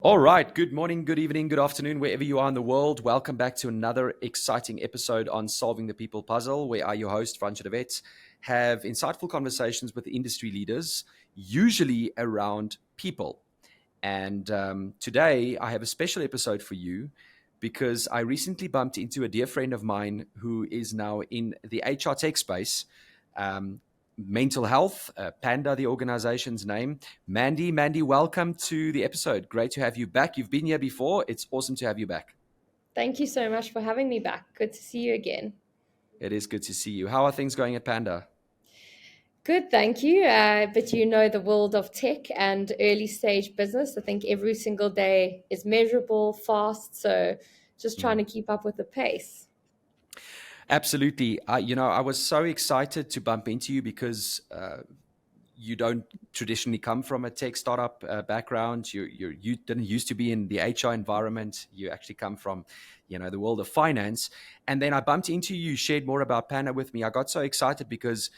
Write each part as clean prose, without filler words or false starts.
All right. Good morning, good evening, good afternoon, wherever you are in the world. Welcome back to another exciting episode on Solving the People Puzzle, where I, your host, Francois de Wet, have insightful conversations with industry leaders, usually around people. And today I have a special episode for you because I recently bumped into a dear friend of mine who is now in the HR tech space. Um, Mental health, Panda, the organization's name. Mandy, welcome to the episode. Great to have you back. You've been here before. It's awesome to have you back. Thank you so much for having me back. Good to see you again. It is good to see you. How are things going at Panda? Good, thank you. But you know the world of tech and early stage business. I think every single day is measurable, fast. So just trying Mm. to keep up with the pace. Absolutely. I was so excited to bump into you because you don't traditionally come from a tech startup background. You didn't used to be in the HR environment. You actually come from, the world of finance. And then I bumped into you, shared more about Panda with me. I got so excited because,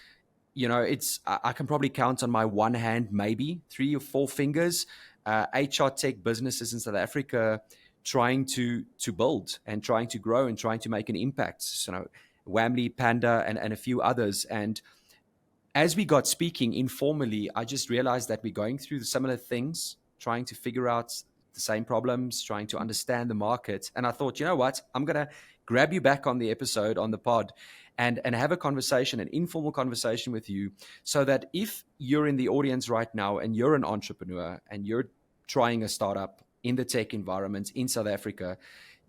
I can probably count on my one hand, maybe 3 or 4 fingers, HR tech businesses in South Africa trying to build and trying to grow and trying to make an impact. So, Whamley, Panda, and a few others. And as we got speaking informally, I just realized that we're going through similar things, trying to figure out the same problems, trying to understand the market. And I thought, you know what? I'm going to grab you back on the episode, on the pod, and have a conversation, an informal conversation with you, so that if you're in the audience right now and you're an entrepreneur and you're trying a startup in the tech environment in South Africa,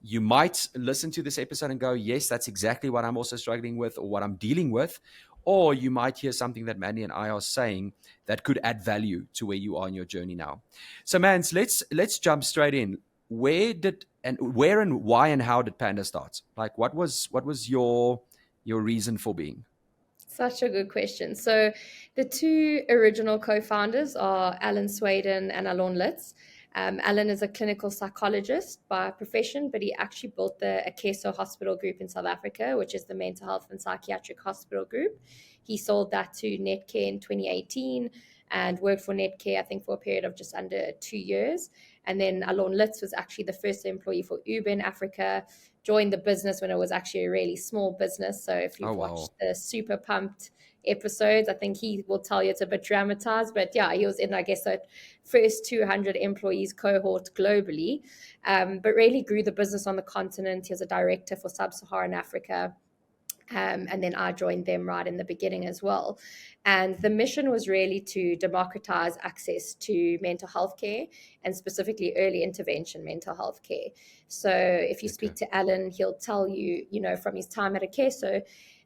you might listen to this episode and go, yes, that's exactly what I'm also struggling with or what I'm dealing with. Or you might hear something that Mandy and I are saying that could add value to where you are in your journey now. So, Mans, let's jump straight in. Where and why and how did Panda start? Like, what was your reason for being? Such a good question. So, the two original co founders are Alan Swaden and Alon Litz. Alan is a clinical psychologist by profession, but he actually built the Akeso Hospital Group in South Africa, which is the mental health and psychiatric hospital group. He sold that to Netcare in 2018 and worked for Netcare, I think, for a period of just under 2 years. And then Alon Litz was actually the first employee for Uber in Africa, joined the business when it was actually a really small business. So if Oh, you've watched wow. the Super Pumped episodes, I think he will tell you it's a bit dramatized, but yeah, he was in, I guess, that first 200 employees cohort globally, but really grew the business on the continent. He was a director for Sub-Saharan Africa. And then I joined them right in the beginning as well. And the mission was really to democratize access to mental health care and specifically early intervention mental health care. So if you Okay. speak to Alan, he'll tell you, from his time at Akeso,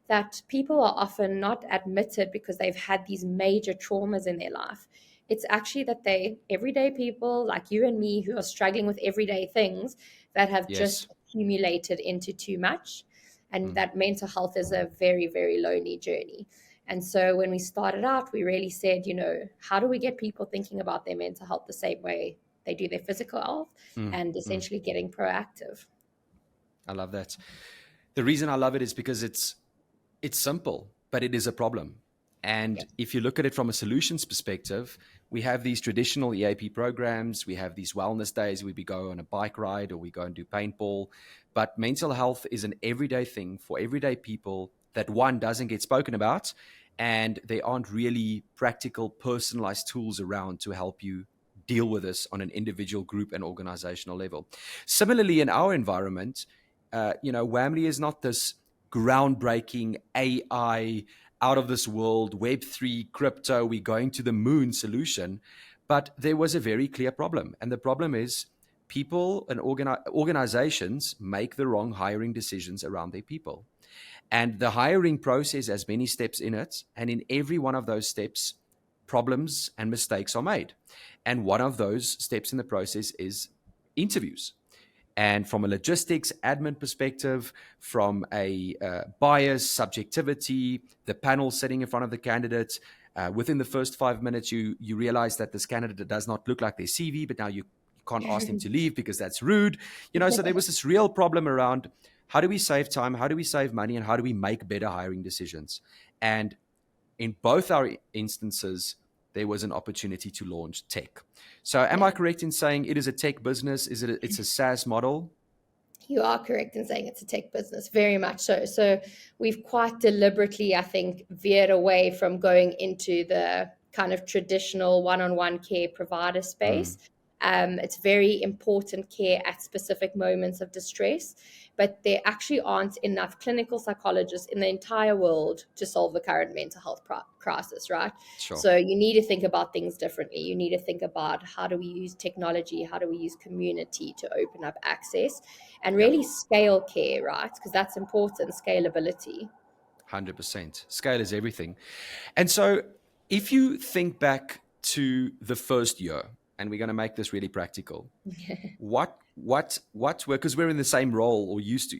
that people are often not admitted because they've had these major traumas in their life. It's actually that they, everyday people like you and me, who are struggling with everyday things that have Yes. just accumulated into too much, and Mm. that mental health is a very, very lonely journey. And so when we started out, we really said, how do we get people thinking about their mental health the same way they do their physical health, Mm. and Mm. essentially getting proactive? I love that. The reason I love it is because it's simple, but it is a problem. And Yes. if you look at it from a solutions perspective, we have these traditional EAP programs, we have these wellness days where we go on a bike ride or we go and do paintball. But mental health is an everyday thing for everyday people that one doesn't get spoken about, and there aren't really practical, personalized tools around to help you deal with this on an individual, group, and organizational level. Similarly, in our environment, Whamley is not this groundbreaking AI, out of this world, Web3, crypto, we're going to the moon solution. But there was a very clear problem. And the problem is people and organizations make the wrong hiring decisions around their people. And the hiring process has many steps in it. And in every one of those steps, problems and mistakes are made. And one of those steps in the process is interviews. And from a logistics, admin perspective, from a bias, subjectivity, the panel sitting in front of the candidate, within the first 5 minutes, you realize that this candidate does not look like their CV, but now you can't ask them to leave because that's rude. So there was this real problem around how do we save time, how do we save money, and how do we make better hiring decisions. And in both our instances, there was an opportunity to launch tech. So am I correct in saying it is a tech business? It's a SaaS model? You are correct in saying it's a tech business, very much so. So we've quite deliberately, I think, veered away from going into the kind of traditional one-on-one care provider space. It's very important care at specific moments of distress, but there actually aren't enough clinical psychologists in the entire world to solve the current mental health crisis, right? Sure. So you need to think about things differently. You need to think about, how do we use technology? How do we use community to open up access and Yeah. really scale care, right? Because that's important, scalability. 100%. Scale is everything. And so if you think back to the first year, and we're going to make this really practical, what were, because we're in the same role, or used to,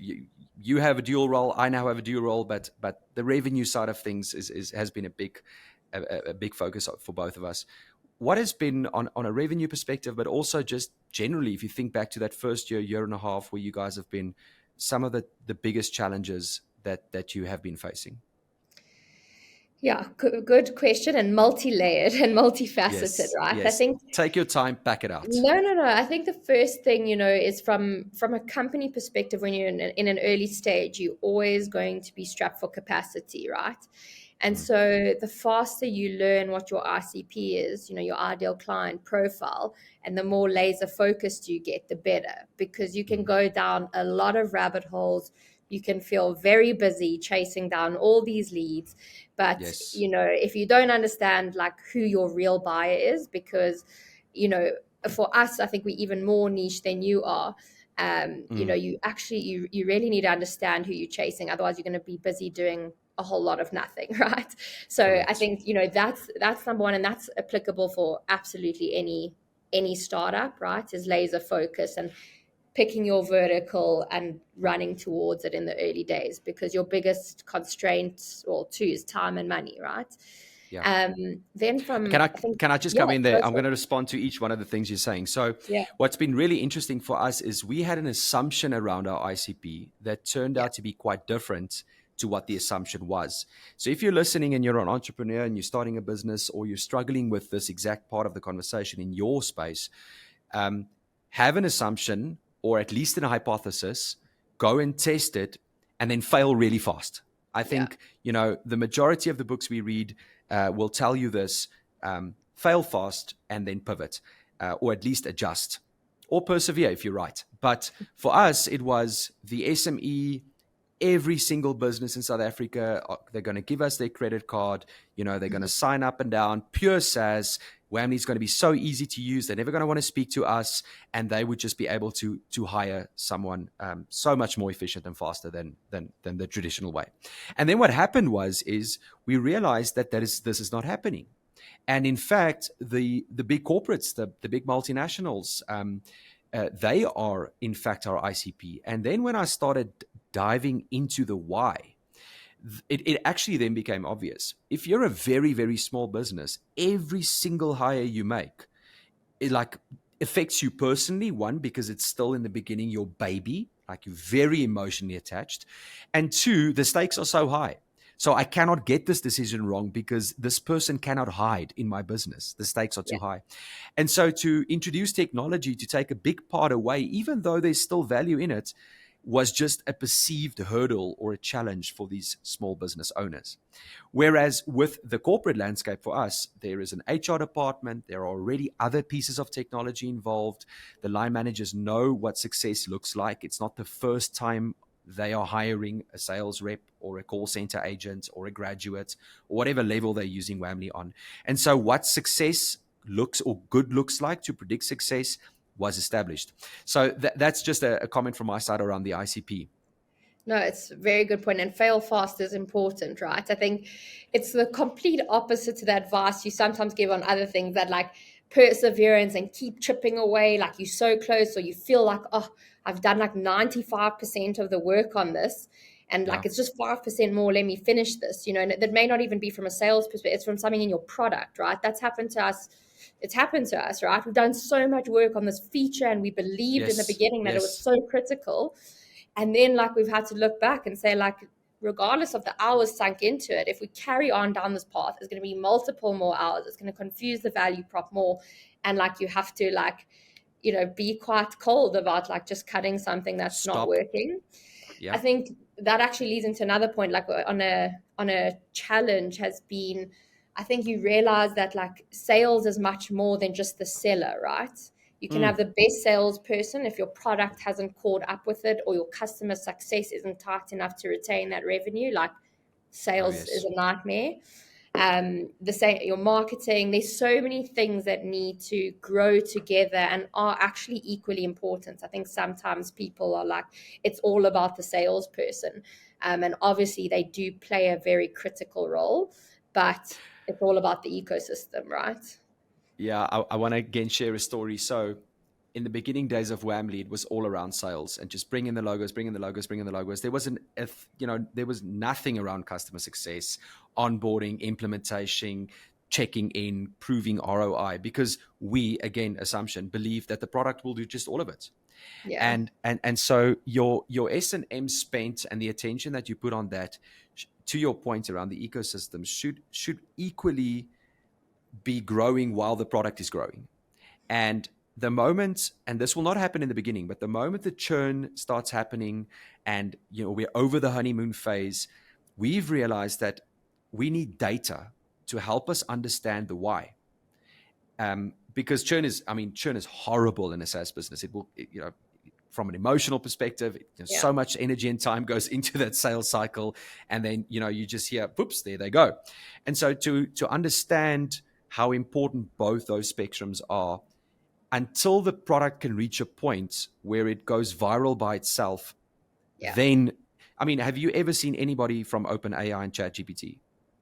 you have a dual role, I now have a dual role, but the revenue side of things has been a big focus for both of us. What has been on a revenue perspective, but also just generally, if you think back to that first year and a half where you guys have been, some of the biggest challenges that you have been facing? Yeah, good question, and multi-layered and multifaceted, Yes, right? I yes. think Take your time, back it out. no. I think the first thing, is from a company perspective, when you're in an early stage, you're always going to be strapped for capacity, right? And so the faster you learn what your ICP is, your ideal client profile, and the more laser focused you get, the better, because you can go down a lot of rabbit holes. You can feel very busy chasing down all these leads. But, Yes. if you don't understand like who your real buyer is, because, for us, I think we're even more niche than you are. You actually, you really need to understand who you're chasing. Otherwise, you're going to be busy doing a whole lot of nothing, right? So I Correct. think, that's number one, and that's applicable for absolutely any startup, right? Is laser focus and picking your vertical and running towards it in the early days, because your biggest constraint, or two, is time and money, right? Yeah. Then Can from, I I think, can I just yeah, come in there? go I'm for going it. to respond to each one of the things you're saying. So Yeah, what's been really interesting for us is we had an assumption around our ICP that turned yeah, out to be quite different to what the assumption was. So if you're listening and you're an entrepreneur and you're starting a business, or you're struggling with this exact part of the conversation in your space, have an assumption, or at least a hypothesis, go and test it, and then fail really fast. I yeah, think, the majority of the books we read will tell you this: fail fast and then pivot, or at least adjust, or persevere if you're right. But for us, it was the SME. Every single business in South Africa, they're going to give us their credit card. They're going to sign up and down, pure SaaS. Whammy is going to be so easy to use. They're never going to want to speak to us, and they would just be able to hire someone so much more efficient and faster than the traditional way. And then what happened is we realized that this is not happening. And in fact, the big corporates, the big multinationals, they are in fact our ICP. And then when I started diving into the why, it actually then became obvious. If you're a very, very small business, every single hire you make, it like affects you personally. One, because it's still in the beginning, your baby, like you're very emotionally attached. And two, the stakes are so high. So I cannot get this decision wrong, because this person cannot hide in my business. The stakes are yeah. too high. And so to introduce technology to take a big part away, even though there's still value in it, was just a perceived hurdle or a challenge for these small business owners. Whereas with the corporate landscape for us, there is an HR department, there are already other pieces of technology involved. The line managers know what success looks like. It's not the first time they are hiring a sales rep or a call center agent or a graduate or whatever level they're using Whamly on. And so what success looks or good looks like to predict success was established. So that's just a comment from my side around the ICP. No, it's a very good point. And fail fast is important, right? I think it's the complete opposite to the advice you sometimes give on other things, that like perseverance and keep chipping away, like you're so close, or you feel like, oh, I've done like 95% of the work on this. And Yeah. like, it's just 5% more, let me finish this, and that may not even be from a sales perspective. It's from something in your product, right? That's happened to us. It's happened to us, right? We've done so much work on this feature, and we believed in the Yes. beginning that it was Yes. so critical. And then like we've had to look back and say, like, regardless of the hours sunk into it, if we carry on down this path, it's going to be multiple more hours. It's going to confuse the value prop more. And like, you have to like, be quite cold about like just cutting something that's not Stop. working. I Yeah. think that actually leads into another point, like on a challenge has been, I think you realize that like sales is much more than just the seller, right? You can have the best salesperson if your product hasn't caught up with it, or your customer success isn't tight enough to retain that revenue. Like, Oh, sales is yes. a nightmare. The same, your marketing, there's so many things that need to grow together and are actually equally important. I think sometimes people are like, it's all about the salesperson. And obviously they do play a very critical role, but it's all about the ecosystem, right? Yeah, I want to again share a story. So, in the beginning days of Whamly, it was all around sales and just bring in the logos, bring in the logos, bring in the logos. There wasn't, there was nothing around customer success, onboarding, implementation, checking in, proving ROI, because we, again, assumption, believe that the product will do just all of it. Yeah. And so your S&M spent and the attention that you put on that, to your point around the ecosystem, should equally be growing while the product is growing. And the moment, and this will not happen in the beginning, but the moment the churn starts happening and we're over the honeymoon phase, we've realized that we need data to help us understand the why. Because churn is horrible in a SaaS business. It will, from an emotional perspective, Yeah. so much energy and time goes into that sales cycle, and then you just hear, "Whoops, there they go." And so to understand how important both those spectrums are, until the product can reach a point where it goes viral by itself, Yeah. then, have you ever seen anybody from OpenAI and ChatGPT?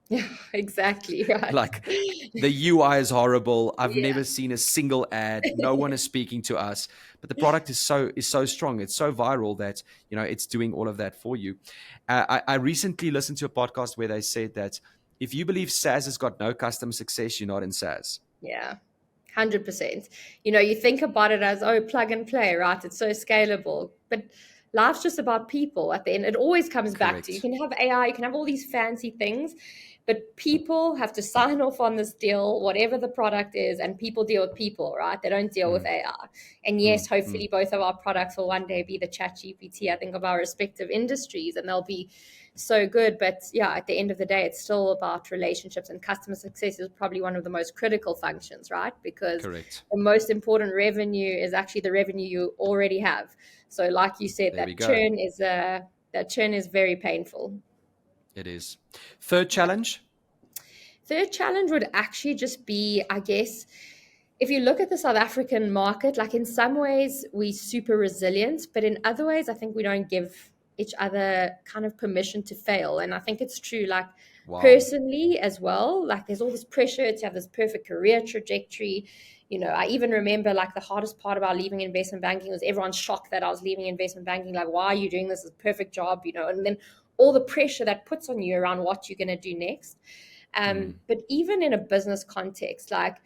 Yeah, exactly. Right. Like, the UI is horrible. I've Yeah. never seen a single ad. No one is speaking to us, but the product is so strong. It's so viral that it's doing all of that for you. I recently listened to a podcast where they said that if you believe SaaS has got no customer success, you're not in SaaS. Yeah. 100%. You think about it as, oh, plug and play, right? It's so scalable. But life's just about people at the end. It always comes back to, you Correct. can have AI, you can have all these fancy things, but people have to sign off on this deal, whatever the product is, and people deal with people, right? They don't deal with Mm, AI. And mm, yes, mm. hopefully both of our products will one day be the chat GPT, I think, of our respective industries, and they'll be so good. But yeah, at the end of the day, it's still about relationships, and customer success is probably one of the most critical functions, right? Because Correct. the most important revenue is actually the revenue you already have. So like you said, There we that go. churn is very painful. It is. Third Yeah. challenge. Third challenge would actually just be, I guess, if you look at the South African market, like in some ways we're super resilient, but in other ways, I think we don't give each other kind of permission to fail. And I think it's true, like Wow. personally as well, like there's all this pressure to have this perfect career trajectory. I even remember like the hardest part about leaving investment banking was everyone's shocked that I was leaving investment banking. Like, why are you doing this? It's a perfect job, and then all the pressure that puts on you around what you're going to do next. Mm, But even in a business context, like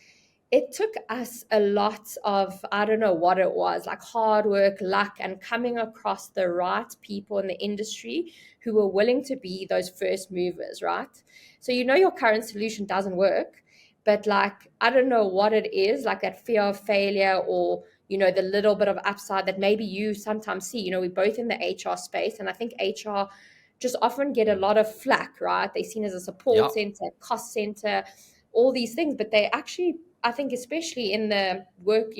it took us a lot of, I don't know what it was, like hard work, luck, and coming across the right people in the industry who were willing to be those first movers, right? So your current solution doesn't work, but like, I don't know what it is, like that fear of failure, or the little bit of upside that maybe you sometimes see. We're both in the HR space, and I think HR just often get a mm. lot of flack, right? They're seen as a support Yeah. center, cost center, all these things, but they actually, I think, especially in the work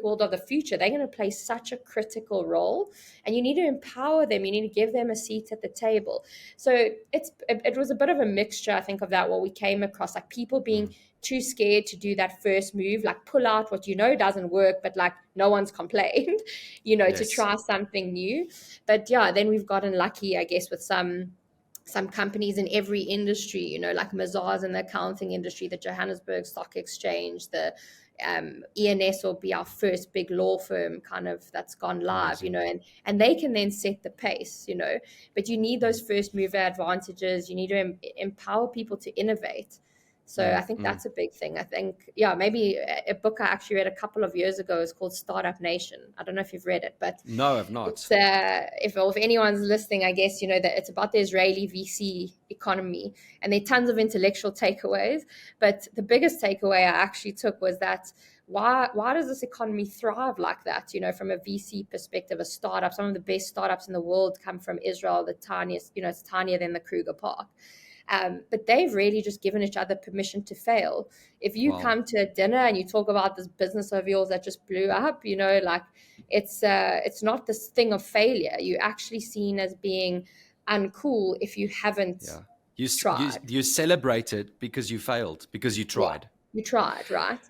world of the future, they're going to play such a critical role, and you need to empower them. You need to give them a seat at the table. So it was a bit of a mixture, I think, of that, what we came across, like people being Mm. too scared to do that first move, like pull out what doesn't work, but like no one's complained, to Yes. try something new. But yeah, then we've gotten lucky, I guess, with some companies in every industry, like Mazars in the accounting industry, the Johannesburg Stock Exchange, the ENS will be our first big law firm kind of that's gone live, Amazing. and they can then set the pace, but you need Mm. those first mover advantages. You need to empower people to innovate. So I think that's a big thing. I think, yeah, maybe a book I actually read a couple of years ago is called Startup Nation. I don't know if you've read it, but No, I've it's not. if anyone's listening, I guess you know that it's about the Israeli VC economy, and there are tons of intellectual takeaways. But the biggest takeaway I actually took was that why does this economy thrive like that? You know, from a VC perspective, a startup, some of the best startups in the world come from Israel, the tiniest, you know, it's tinier than the Kruger Park. But they've really just given each other permission to fail. If you Wow. come to a dinner and you talk about this business of yours that just blew up, you know, like it's not this thing of failure. You're actually seen as being uncool if you haven't Yeah. You tried. you celebrate it because you failed, because you Yeah, tried. you tried, right?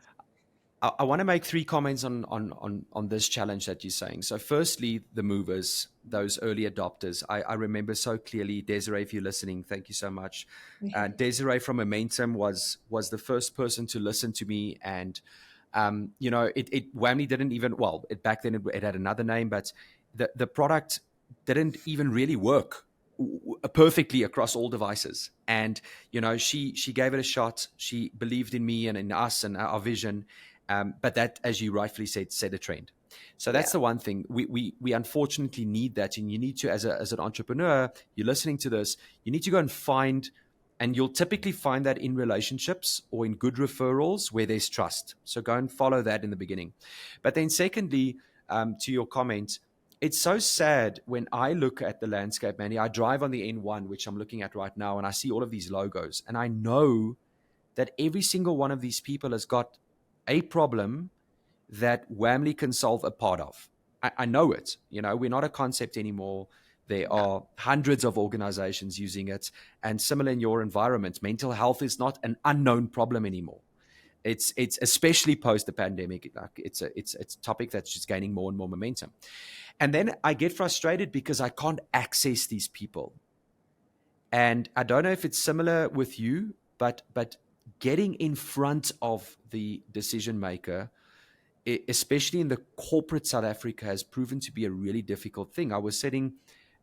I want to make three comments on this challenge that you're saying. So, firstly, the movers, those early adopters. I remember so clearly, Desiree, if you're listening, thank you so much. Desiree from Momentum was the first person to listen to me, and you know, it Whammy didn't even, well, back then it had another name, but the product didn't even really work perfectly across all devices. And you know, she gave it a shot. She believed in me and in us and our vision. But that, as you rightfully said, set a trend. So that's Yeah, the one thing we unfortunately need that, and you need to, as an entrepreneur, you're listening to this, you need to go and find, and you'll typically find that in relationships or in good referrals where there's trust. So go and follow that in the beginning. But then, secondly, to your comment, it's so sad when I look at the landscape, Mandy. I drive on the N1, which I'm looking at right now, and I see all of these logos, and I know that every single one of these people has got a problem that Whamly can solve a part of. I know it. You know, we're not a concept anymore. There no, are hundreds of organizations using it. And similar in your environment, mental health is not an unknown problem anymore. It's especially post the pandemic. Like it's a topic that's just gaining more and more momentum. And then I get frustrated because I can't access these people. And I don't know if it's similar with you, but getting in front of the decision maker, especially in the corporate South Africa, has proven to be a really difficult thing. I was sitting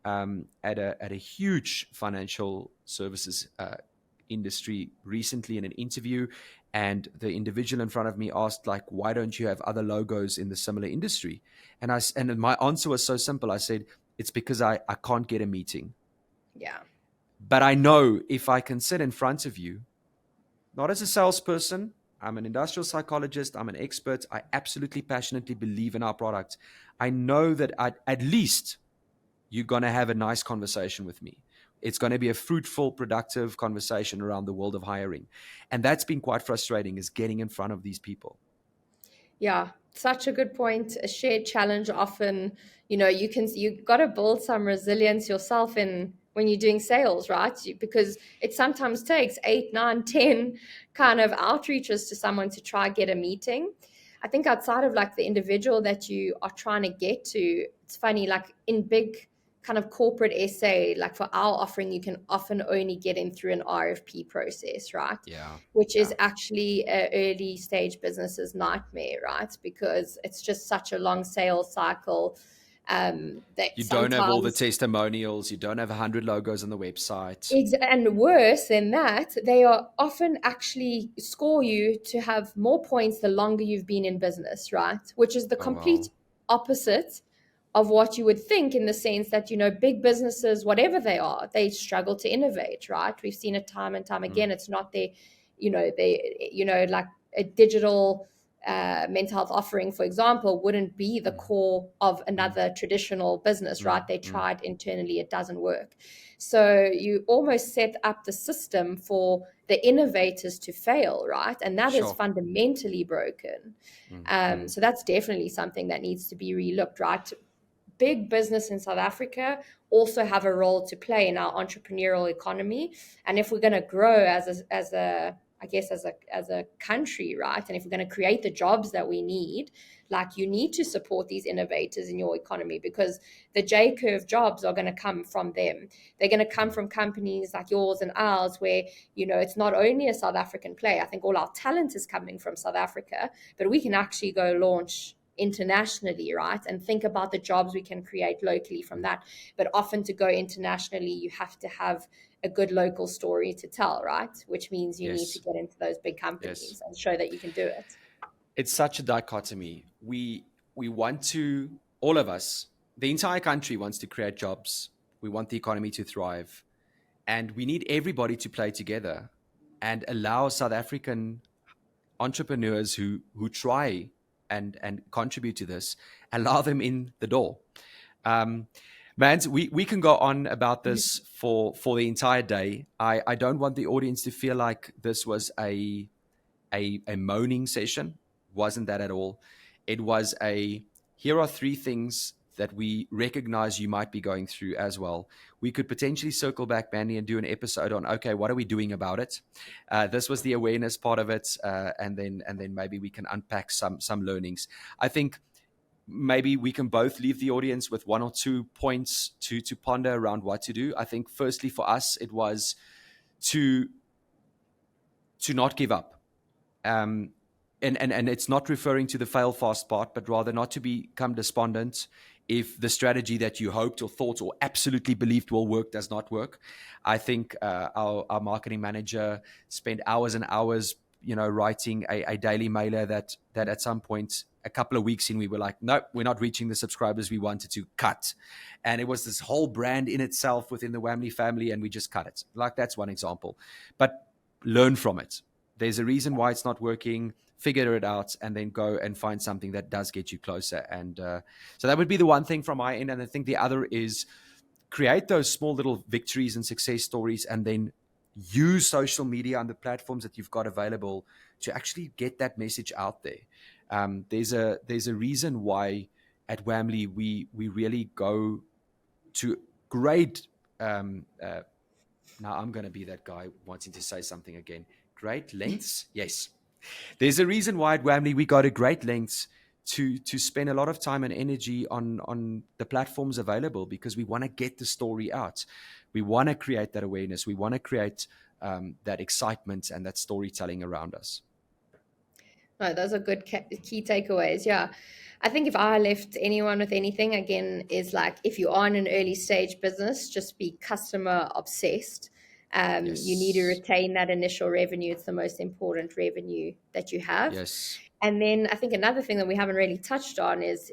at a huge financial services industry recently in an interview, and the individual in front of me asked, like, why don't you have other logos in the similar industry? And my answer was so simple. I said, it's because I can't get a meeting. yeah, But I know if I can sit in front of you, not as a salesperson, I'm an industrial psychologist, I'm an expert, I absolutely passionately believe in our product. I know that at least you're going to have a nice conversation with me. It's going to be a fruitful, productive conversation around the world of hiring. And that's been quite frustrating, is getting in front of these people. yeah. Such a good point. A shared challenge often, you know, you got to build some resilience yourself in when you're doing sales, right? Because it sometimes takes 8, 9, 10 kind of outreaches to someone to try get a meeting. I think outside of like the individual that you are trying to get to, it's funny, like in big kind of corporate SA, like for our offering, you can often only get in through an RFP process, right? Yeah. Which is Yeah. actually an early stage business's nightmare, right? Because it's just such a long sales cycle that You don't have all the sometimes, testimonials. You don't have 100 logos on the website. and worse than that, they are often actually score you to have more points the longer you've been in business, right? Which is the Oh, complete wow. opposite of what you would think, in the sense that, you know, big businesses, whatever they are, they struggle to innovate, right? We've seen it time and time Mm, again. It's not their, like a digital mental health offering, for example, wouldn't be the mm, core of mm, another traditional business, mm, right? They mm. tried internally, it doesn't work. So you almost set up the system for the innovators to fail, right? And that is Sure. fundamentally broken. Mm, mm. So that's definitely something that needs to be relooked, right? Big business in South Africa also have a role to play in our entrepreneurial economy. And if we're going to grow as a country, right? And if we're going to create the jobs that we need, like, you need to support these innovators in your economy, because the J curve jobs are going to come from them. They're going to come Mm. from companies like yours and ours, where, you know, it's not only a South African play. I think all our talent is coming from South Africa, but we can actually go launch internationally, right? And think about the jobs we can create locally from that. But often, to go internationally, you have to have a good local story to tell, right? Which means you need to Yes. get into those big Yes. companies and show that you can do it. It's such a dichotomy. We want to, all of us, the entire country wants to create jobs. We want the economy to thrive, and we need everybody to play together and allow South African entrepreneurs who try and contribute to this, allow them in the door. Um, Mans, we can go on about this for the entire day. I don't want the audience to feel like this was a moaning session. Wasn't that at all. It was here are three things that we recognize you might be going through as well. We could potentially circle back, Mandy, and do an episode on, okay, what are we doing about it? This was the awareness part of it, and then maybe we can unpack some learnings. I think maybe we can both leave the audience with one or 2 points to ponder around what to do. I think firstly for us, it was to not give up. And it's not referring to the fail fast part, but rather not to become despondent if the strategy that you hoped or thought or absolutely believed will work does not work. I think our marketing manager spent hours and hours, writing a daily mailer that at some point, a couple of weeks in, we were like, no, we're not reaching the subscribers we wanted to, cut. And it was this whole brand in itself within the Whamley family, and we just cut it. Like, that's one example. But learn from it. There's a reason why it's not working. Figure it out, and then go and find something that does get you closer. And so that would be the one thing from my end. And I think the other is create those small little victories and success stories, and then use social media and the platforms that you've got available to actually get that message out there. There's a reason why at Whamley we really go to great. Now I'm going to be that guy wanting to say something again. Great lengths, yes. There's a reason why at Whamley we go to great lengths to spend a lot of time and energy on the platforms available, because we want to get the story out. We want to create that awareness. We want to create that excitement and that storytelling around us. No, those are good key takeaways. Yeah. I think if I left anyone with anything, again, is like, if you are in an early stage business, just be customer obsessed. Yes. You need to retain that initial revenue. It's the most important revenue that you have. Yes. And then I think another thing that we haven't really touched on is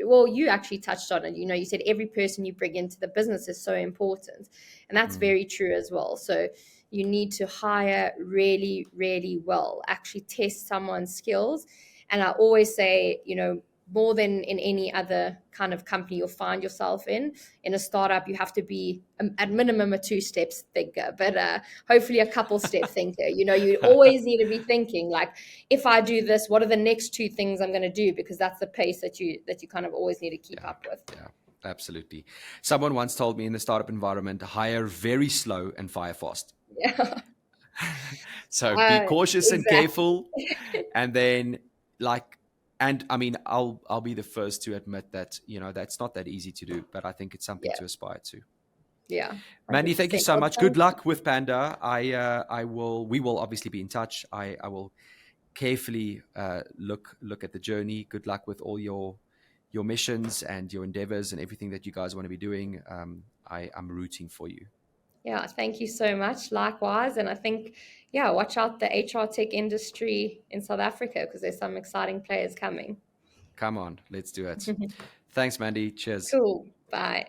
well, you actually touched on it. You said every person you bring into the business is so important. And that's very true as well. So you need to hire really, really well, actually test someone's skills. And I always say, more than in any other kind of company you'll find yourself in a startup, you have to be at minimum a 2-step thinker, but hopefully a couple-step thinker. You always need to be thinking, like, if I do this, what are the next 2 things I'm going to do? Because that's the pace that you kind of always need to keep up with. Yeah, absolutely. Someone once told me, in the startup environment, hire very slow and fire fast. Yeah. So be cautious and careful, and then and I mean, I'll be the first to admit that, that's not that easy to do, but I think it's something to aspire to. Yeah. Mandy, thank you so much. Good luck with Panda. We will obviously be in touch. I will carefully look at the journey. Good luck with all your missions and your endeavors and everything that you guys want to be doing. I'm rooting for you. Yeah, thank you so much. Likewise. And I think, watch out the HR tech industry in South Africa, because there's some exciting players coming. Come on, let's do it. Thanks, Mandy. Cheers. Cool. Bye.